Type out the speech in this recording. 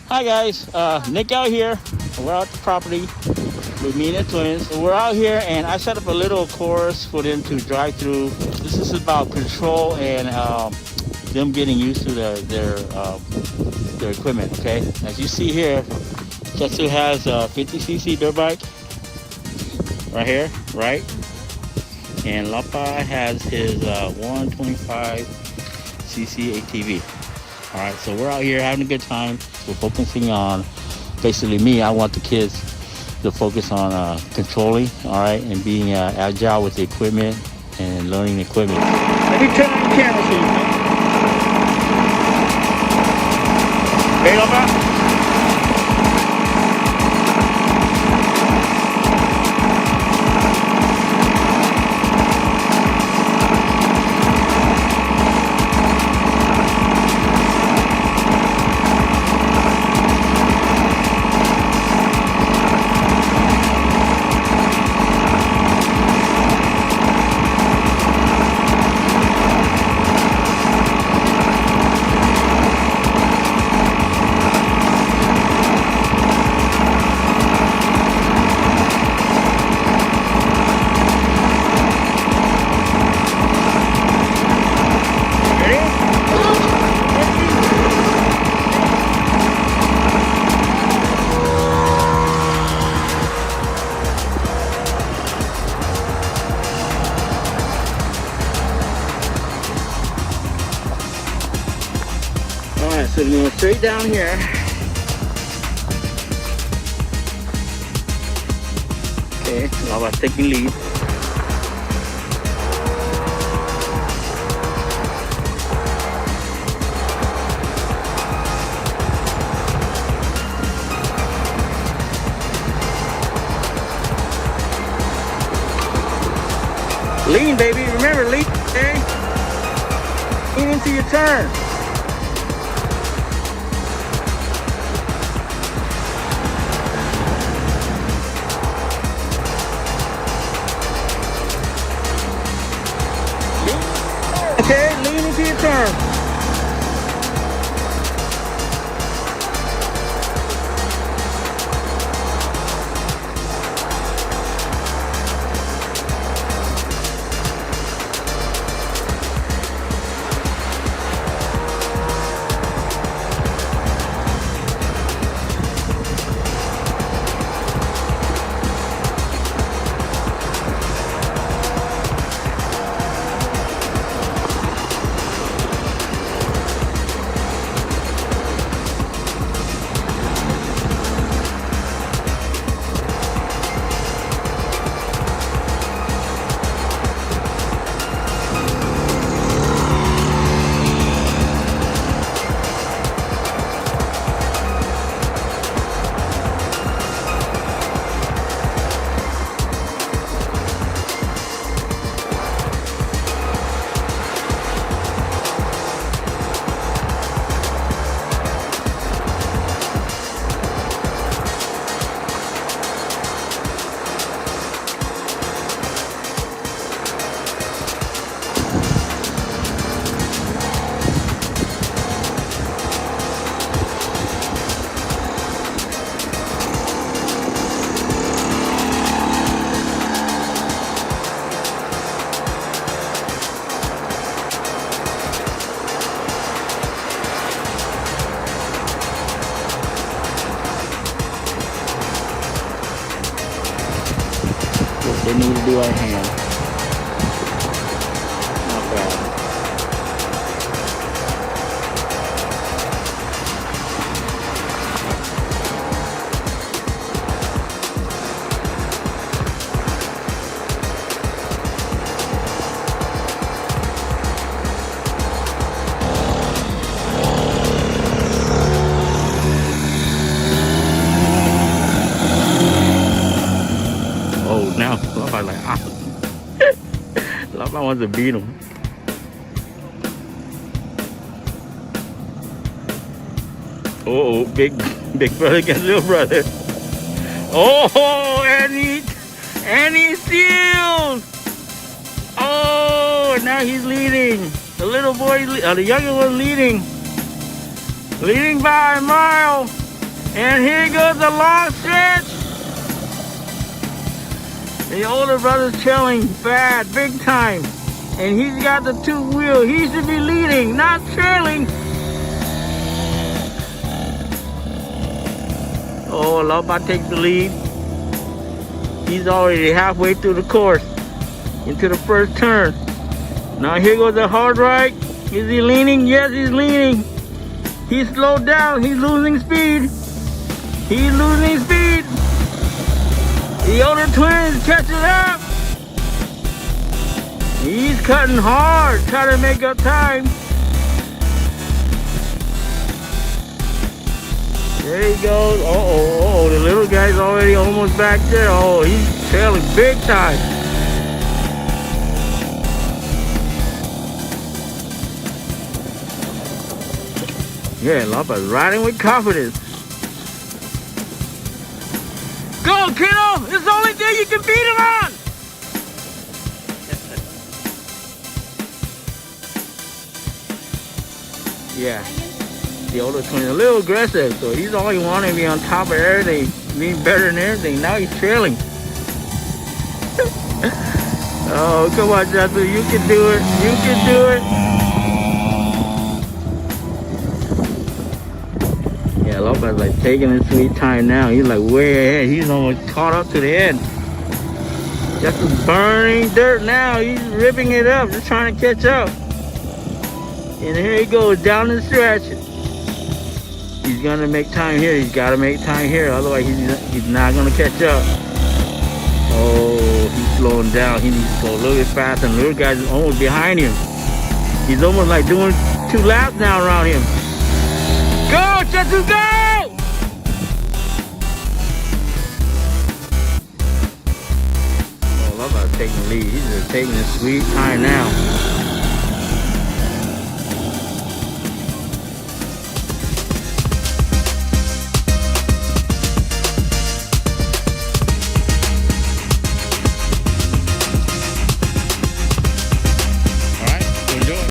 Hi guys, Nick out here. We're out at the property with me and the twins. So we're out here and I set up a little course for them to drive through. This is about control and them getting used to their equipment, okay? As you see here, Chatxu has a 50cc dirt bike right here, right? And Lawpa has his 125cc ATV. All right, so we're out here having a good time. We're focusing on, basically me, I want the kids to focus on controlling, all right, and being agile with the equipment and learning the equipment. Let me turn on the camera so you can. Hey, Lawpa. Alright, so we're going straight down here. Okay, Lawpa's taking lead. Lean, baby. Remember, lean, okay? Lean into your turn. Okay, lean into your turn. They need to do our hand. Not bad. Oh, now Lawpa like, ah. Lawpa wants to beat him. Oh, big brother against little brother. Oh, and he steals. Oh, now he's leading. The little boy, the younger one leading by a mile. And here goes the long stretch. The older brother's trailing bad, big time. And he's got the two wheel. He should be leading, not trailing. Oh, Lawpa takes the lead. He's already halfway through the course into the first turn. Now here goes the hard right. Is he leaning? Yes, he's leaning. He's slowed down. He's losing speed. He's losing speed. The older twins catching up. He's cutting hard, trying to make up time. There he goes. Uh-oh, the little guy's already almost back there. Oh, he's trailing big time. Yeah, Lawpa's riding with confidence. Go, kiddo! It's the only thing you can beat him on! Yeah. The older twin is a little aggressive, so he's always wanting to be on top of everything, being better than everything. Now he's trailing. Oh, come on, Chatxu, you can do it. You can do it. Yeah, Lawpa's like taking his sweet time now. He's like way ahead. He's almost caught up to the end. Just burning dirt now. He's ripping it up, just trying to catch up. And here he goes down the stretch. He's gonna make time here. He's gotta make time here, otherwise he's not gonna catch up. Oh, he's slowing down. He needs to go a little bit faster. And the little guy's almost behind him. He's almost like doing 2 laps now around him. Go, Chatxu, go! Oh, Lawpa's taking the lead. He's just taking his sweet time now.